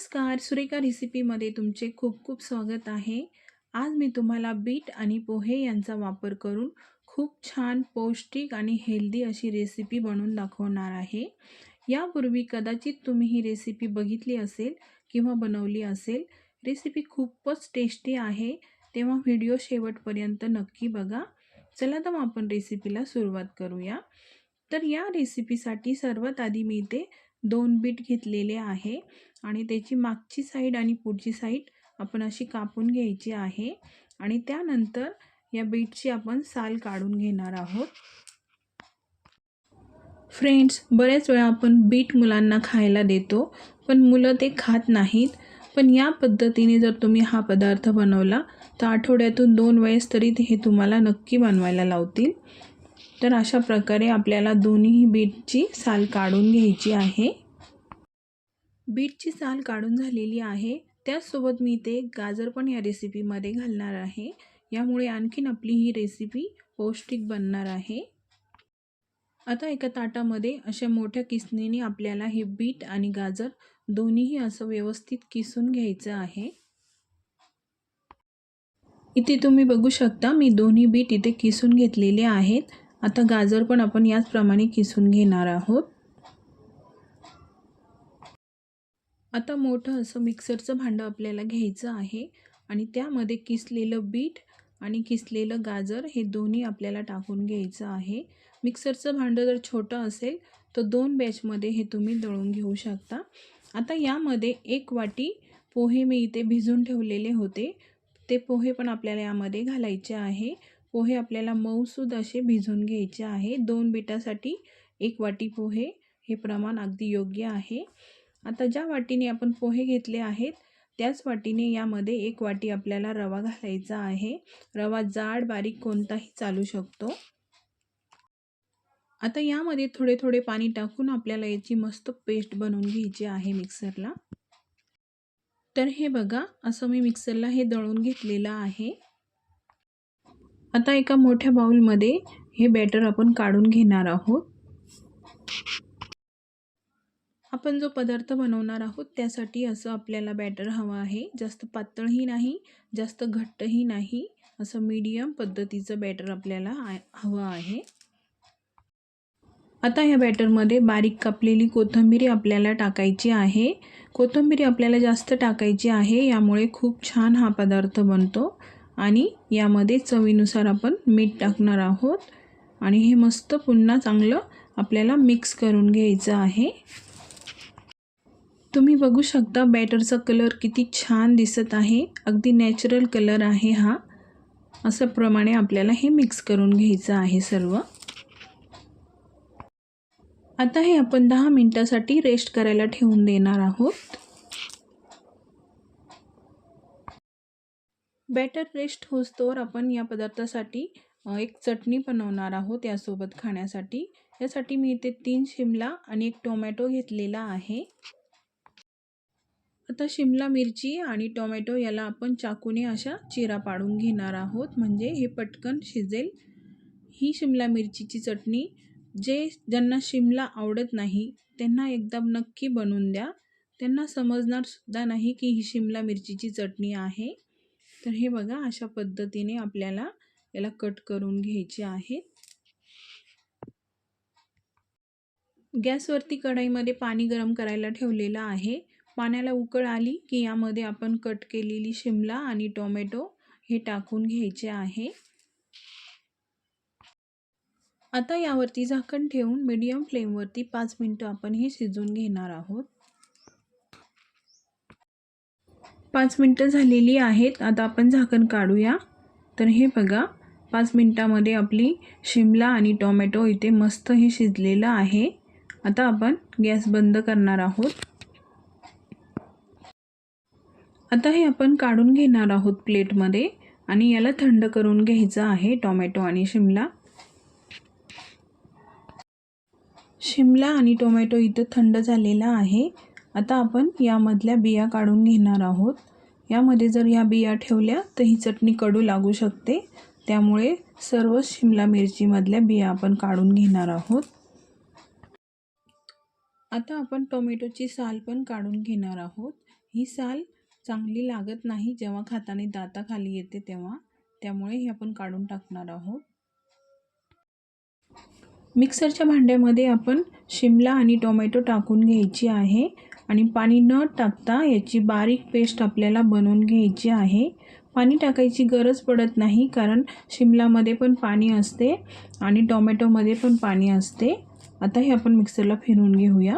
नमस्कार, सुरेखा रेसिपीमध्ये तुमचे खूप खूप स्वागत आहे. आज मी तुम्हाला बीट आणि पोहे यांचा वापर करून खूप छान पौष्टिक आणि हेल्दी अशी रेसिपी बनवून दाखवणार आहे. यापूर्वी कदाचित तुम्ही ही रेसिपी बघितली असेल किंवा बनवली असेल. रेसिपी खूपच टेस्टी आहे, तेव्हा व्हिडिओ शेवटपर्यंत नक्की बघा. चला तर मग आपण रेसिपीला सुरुवात करूया. तर या रेसिपीसाठी सर्वात आधी मी इथे 2 बीट घेतलेले आहे आणि त्याची मागची साईड आणि पुढची साईड आपण अशी कापून घ्यायची आहे आणि त्यानंतर या बीटची आपण साल काढून घेणार आहोत. फ्रेंड्स, बऱ्याच वेळा आपण बीट मुलांना खायला देतो, पण मुलं ते खात नाहीत. पण या पद्धतीने जर तुम्ही हा पदार्थ बनवला तर आठवड्यातून 2 वेळेस तरी हे तुम्हाला नक्की बनवायला लावतील. तर अशा प्रकारे आपल्याला दोन्ही बीटची साल काढून घ्यायची आहे. बीटची साल काढून झालेली आहे. त्याचसोबत मी ते गाजर पण या रेसिपीमध्ये घालणार आहे. यामुळे आणखीन आपली ही रेसिपी पौष्टिक बनणार आहे. आता एका ताटामध्ये अशा मोठ्या किसणीने आपल्याला हे बीट आणि गाजर दोन्हीही असं व्यवस्थित किसून घ्यायचं आहे. इथे तुम्ही बघू शकता मी दोन्ही बीट इथे किसून घेतलेले आहेत. आता गाजर पण आपण याचप्रमाणे किसून घेणार आहोत. आता मोठं असं मिक्सरचं भांडं आपल्याला घ्यायचं आहे आणि त्यामध्ये किसलेलं बीट आणि किसलेलं गाजर हे दोन्ही आपल्याला टाकून घ्यायचं आहे. मिक्सरचं भांडं जर छोटं असेल तर 2 बॅचमध्ये हे तुम्ही दळून घेऊ शकता. आता यामध्ये 1 वाटी पोहे मी इथे भिजून ठेवलेले होते, ते पोहे पण आपल्याला यामध्ये घालायचे आहे. पोहे आपल्याला मऊसूद असे भिजून घ्यायचे आहे. 2 बीटासाठी 1 वाटी पोहे हे प्रमाण अगदी योग्य आहे. आता ज्या वाटीने आपण पोहे घेतले आहेत त्याच वाटीने यामध्ये 1 वाटी आपल्याला रवा घालायचा आहे. रवा जाड बारीक कोणताही चालू शकतो. आता यामध्ये थोडे थोडे पाणी टाकून आपल्याला याची मस्त पेस्ट बनवून घ्यायची आहे मिक्सरला. तर हे बघा, असं मी मिक्सरला हे दळून घेतलेलं आहे. आता एका मोठ्या बाउलमध्ये हे बॅटर आपण काढून घेणार आहोत. आपण जो पदार्थ बनवणार आहोत त्यासाठी असं आपल्याला बॅटर हवं आहे. जास्त पातळही नाही, जास्त घट्टही नाही, असं मीडियम पद्धतीचं बॅटर आपल्याला हवं आहे. आता या बॅटरमध्ये बारीक कापलेली कोथिंबीर आपल्याला टाकायची आहे. कोथिंबीर आपल्याला जास्त टाकायची आहे, यामुळे खूप छान हा पदार्थ बनतो. आणि यामध्ये चवीनुसार आपण मीठ टाकणार आहोत आणि हे मस्त पुन्हा चांगलं आपल्याला मिक्स करून घ्यायचं आहे. तुम्ही बघू शकता बॅटरचा कलर किती छान दिसत आहे. अगदी नॅचरल कलर आहे हा. अशा प्रमाणे आपल्याला हे मिक्स करून घ्यायचं आहे सर्व. आता हे आपण 10 मिनिटांसाठी रेस्ट करायला ठेवून देणार आहोत. बॅटर रेस्ट होस्तोवर आपण या पदार्थासाठी एक चटणी बनवणार आहोत यासोबत खाण्यासाठी. यासाठी मी इथे 3 शिमला आणि 1 टोमॅटो घेतलेला आहे. आता शिमला मिरची आणि टोमॅटो याला आपण चाकूने अशा चिरा पाडून घेणार आहोत, म्हणजे हे पटकन शिजेल. ही शिमला मिरचीची चटणी ज्यांना शिमला आवडत नाही त्यांना एकदम नक्की बनवून द्या. त्यांना समजणार सुद्धा नाही की ही शिमला मिरचीची चटणी आहे. तर हे बघा, अशा पद्धतीने आपल्याला याला कट करून घ्यायचे आहे. गॅसवरती कढईमध्ये पाणी गरम करायला ठेवलेलं आहे. पाण्याला उकळ आली की यामध्ये आपण कट केलेली शिमला आणि टोमॅटो हे टाकून घ्यायचे आहे. आता यावरती झाकण ठेवून मीडियम फ्लेमवरती 5 मिनिटं आपण हे शिजवून घेणार आहोत. 5 मिनिटं झालेली आहेत. आता आपण झाकण काढूया. तर हे बघा, 5 मिनिटांमध्ये आपली शिमला आणि टोमॅटो इथे मस्त हे शिजलेलं आहे. आता आपण गॅस बंद करणार आहोत. आता हे आपण काढून घेणार आहोत प्लेटमध्ये आणि याला थंड करून घ्यायचं आहे. टोमॅटो आणि शिमला आणि टोमॅटो इथं थंड झालेला आहे. आता आपण यामधल्या बिया काढून घेणार आहोत. यामध्ये जर या बिया ठेवल्या तर ही चटणी कडू लागू शकते, त्यामुळे सर्व शिमला मिरचीमधल्या बिया आपण काढून घेणार आहोत. आता आपण टोमॅटोची साल पण काढून घेणार आहोत. ही साल चांगली लागत नाही जेव्हा खाताना दाताखाली येते तेव्हा, त्यामुळे हे आपण काढून टाकणार आहोत. मिक्सरच्या भांड्यामध्ये आपण शिमला आणि टोमॅटो टाकून घ्यायची आहे आणि पाणी न टाकता याची बारीक पेस्ट आपल्याला बनवून घ्यायची आहे. पाणी टाकायची गरज पडत नाही, कारण शिमलामध्ये पण पाणी असते आणि टोमॅटोमध्ये पण पाणी असते. आता हे आपण मिक्सरला फिरवून घेऊया.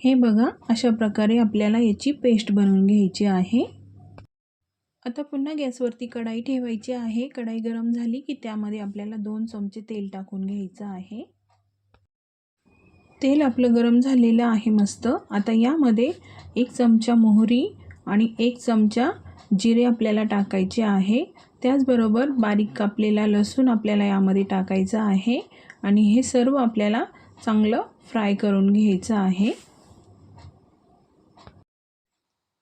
हे बघा, अशा प्रकारे आपल्याला याची पेस्ट बनवून घ्यायची आहे. आता पुन्हा गॅसवरती कढाई ठेवायची आहे. कढाई गरम झाली की त्यामध्ये आपल्याला 2 चमचे तेल टाकून घ्यायचं आहे. तेल आपलं गरम झालेलं आहे मस्त. आता यामध्ये 1 चमचा मोहरी आणि 1 चमचा जिरे आपल्याला टाकायचे आहे. त्याचबरोबर बारीक कापलेला लसूण आपल्याला यामध्ये टाकायचा आहे आणि हे सर्व आपल्याला चांगलं फ्राय करून घ्यायचं आहे.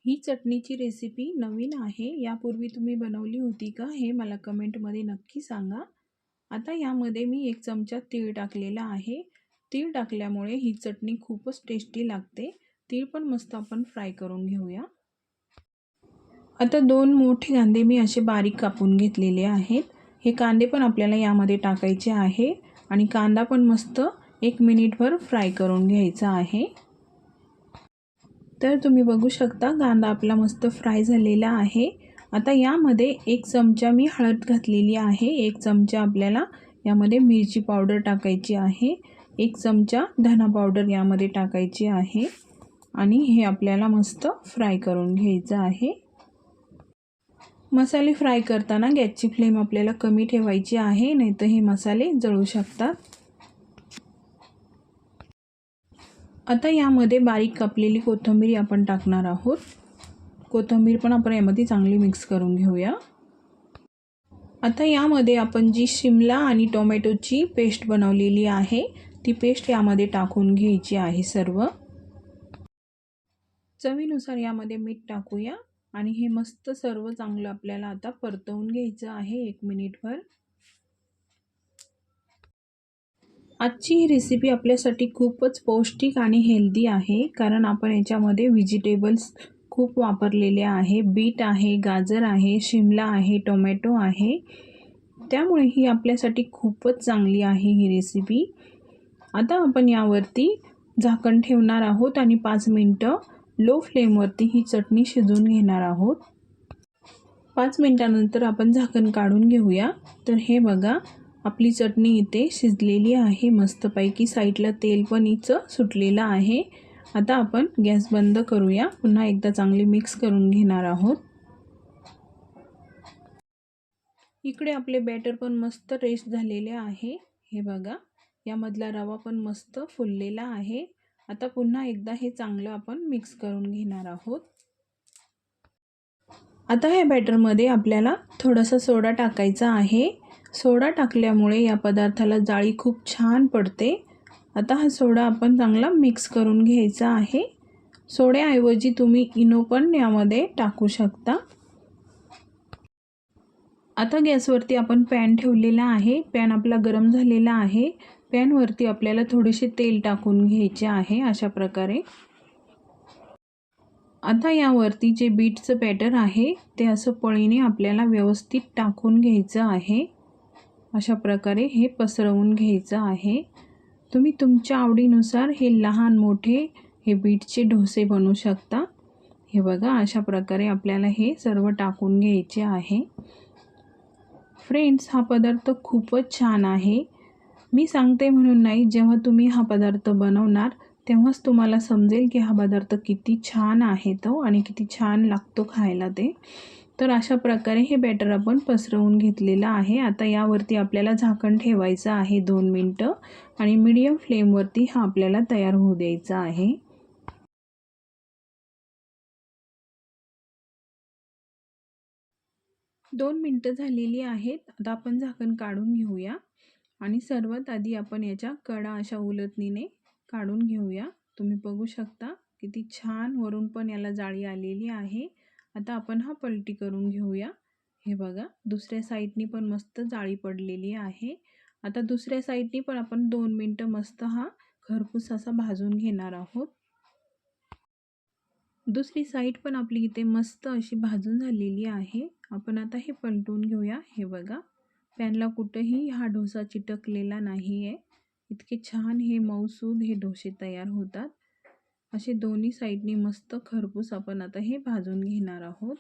ही चटणीची रेसिपी नवीन आहे. यापूर्वी तुम्ही बनवली होती का, हे मला कमेंटमध्ये नक्की सांगा. आता यामध्ये मी 1 चमचा तीळ टाकलेला आहे. तीळ टाकल्यामुळे ही चटणी खूपच टेस्टी लागते. तीळ पण मस्त आपण फ्राय करून घेऊया. आता 2 मोठे कांदे मी असे बारीक कापून घेतलेले आहेत. हे कांदे पण आपल्याला यामध्ये टाकायचे आहे आणि कांदा पण मस्त 1 मिनिटभर फ्राय करून घ्यायचा आहे. तर तुम्ही बघू शकता कांदा आपला मस्त फ्राय झालेला आहे. आता यामध्ये 1 चमचा मी हळद घातलेली आहे. 1 चमचा आपल्याला यामध्ये मिरची पावडर टाकायची आहे. 1 चमचा धना पावडर यामध्ये टाकायची आहे आणि हे आपल्याला मस्त फ्राय करून घ्यायचं आहे. मसाले फ्राय करताना गॅसची फ्लेम आपल्याला कमी ठेवायची आहे, नाहीतर हे मसाले जळू शकतात. आता यामध्ये बारीक कापलेली कोथिंबीर आपण टाकणार आहोत. कोथिंबीर पण आपण यामध्ये चांगली मिक्स करून घेऊया. आता यामध्ये आपण जी शिमला आणि टोमॅटोची पेस्ट बनवलेली आहे ती पेस्ट यामध्ये टाकून घ्यायची आहे सर्व. चवीनुसार यामध्ये मीठ टाकूया आणि हे मस्त सर्व चांगलं आपल्याला आता परतवून घ्यायचं आहे 1 मिनिटभर. आजची ही रेसिपी आपल्यासाठी खूपच पौष्टिक आणि हेल्दी आहे, कारण आपण याच्यामध्ये व्हेजिटेबल्स खूप वापरलेले आहे. बीट आहे, गाजर आहे, शिमला आहे, टोमॅटो आहे. त्यामुळे ही आपल्यासाठी खूपच चांगली आहे ही रेसिपी. आता आपण यावरती झाकण ठेवणार आहोत आणि 5 मिनिटं लो फ्लेमवरती ही चटणी शिजवून घेणार आहोत. 5 मिनिटानंतर आपण झाकण काढून घेऊया. तर हे बघा, आपली चटणी इथे शिजलेली आहे मस्तपैकी. साईडला तेल पण हिचं सुटलेलं आहे. आता आपण गॅस बंद करूया. पुन्हा एकदा चांगली मिक्स करून घेणार आहोत. इकडे आपले बॅटर पण मस्त रेस्ट झालेले आहे. हे बघा, यामधला रवा पण मस्त फुललेला आहे. आता पुन्हा एकदा हे चांगलं आपण मिक्स करून घेणार आहोत. आता ह्या बॅटरमध्ये आपल्याला थोडासा सोडा टाकायचा आहे. सोडा टाकल्यामुळे या पदार्थाला जाळी खूप छान पडते. आता हा सोडा आपण चांगला मिक्स करून घ्यायचा आहे. सोड्याऐवजी तुम्ही इनो पण यामध्ये टाकू शकता. आता गॅसवरती आपण पॅन ठेवलेला आहे. पॅन आपला गरम झालेला आहे. पॅनवरती आपल्याला थोडेसे तेल टाकून घ्यायचे आहे अशा प्रकारे. आता यावरती जे बीटचं बॅटर आहे ते असं पळीने आपल्याला व्यवस्थित टाकून घ्यायचं आहे. अशा प्रकारे हे पसरवून घ्यायचं आहे. तुम्ही तुमच्या आवडीनुसार हे लहान मोठे हे बीटचे डोसे बनवू शकता. हे बघा, अशा प्रकारे आपल्याला हे सर्व टाकून घ्यायचे आहे. फ्रेंड्स, हा पदार्थ खूपच छान आहे. मी सांगते म्हणून नाही, जेव्हा तुम्ही हा पदार्थ बनवणार तेव्हाच तुम्हाला समजेल की हा पदार्थ किती छान आहे तो आणि किती छान लागतो खायला ते. तर अशा प्रकारे हे बॅटर आपण पसरवून घेतलेलं आहे. आता यावरती आपल्याला झाकण ठेवायचं आहे 2 मिनिटं आणि मीडियम फ्लेमवरती हा आपल्याला तयार होऊ द्यायचा आहे. 2 मिनिटं झालेली आहेत. आता आपण झाकण काढून घेऊया आणि सर्वात आधी आपण याच्या कडा अशा उलटणीने काढून घेऊया. तुम्ही बघू शकता किती छान वरून पण याला जाळी आलेली आहे. आता आपण हा पलटी करून घेऊया. हे बघा, दुसऱ्या साईडनी पण मस्त जाळी पडलेली आहे. आता दुसऱ्या साईडनी पण आपण 2 मिनिटं मस्त हा खरपूस असा भाजून घेणार आहोत. दुसरी साईड पण आपली इथे मस्त अशी भाजून झालेली आहे. आपण आता हे पलटून घेऊया. हे बघा, पॅनला कुठंही हा डोसा चिटकलेला नाही आहे. इतके छान हे मऊसूद हे डोसे तयार होतात. असे दोन्ही साईडनी मस्त खरपूस आपण आता हे भाजून घेणार आहोत.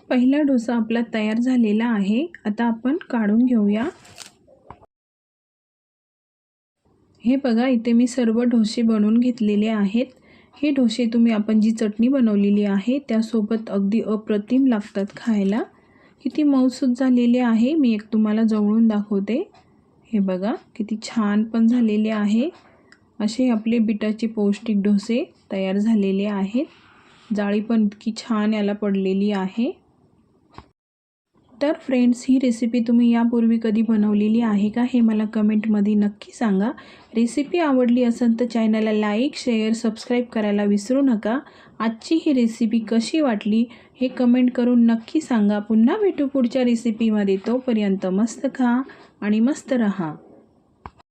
पहिला डोसा आपला तयार झालेला आहे. आता आपण काढून घेऊया. हे बघा, इथे मी सर्व डोसे बनवून घेतलेले आहेत. हे डोसे आपण जी चटणी बनवलेली आहे त्यासोबत अगदी अप्रतिम लागतात खायला. किती मऊसूद झालेले आहे. मी एक तुम्हाला जवळून दाखवते. हे बघा, किती छान पण झालेले आहे. असे आपले बीटाचे पौष्टिक डोसे तयार झालेले आहेत. जाळी पण इतकी छान याला पडलेली आहे. तर फ्रेंड्स, ही रेसिपी तुम्ही यापूर्वी कधी बनवलेली आहे का हे मला कमेंटमध्ये नक्की सांगा. रेसिपी आवडली असेल तर चॅनलला लाईक, शेअर, सबस्क्राईब करायला विसरू नका. आजची ही रेसिपी कशी वाटली हे कमेंट करून नक्की सांगा. पुन्हा भेटू पुढच्या रेसिपीमध्ये. तोपर्यंत मस्त खा आणि मस्त रहा.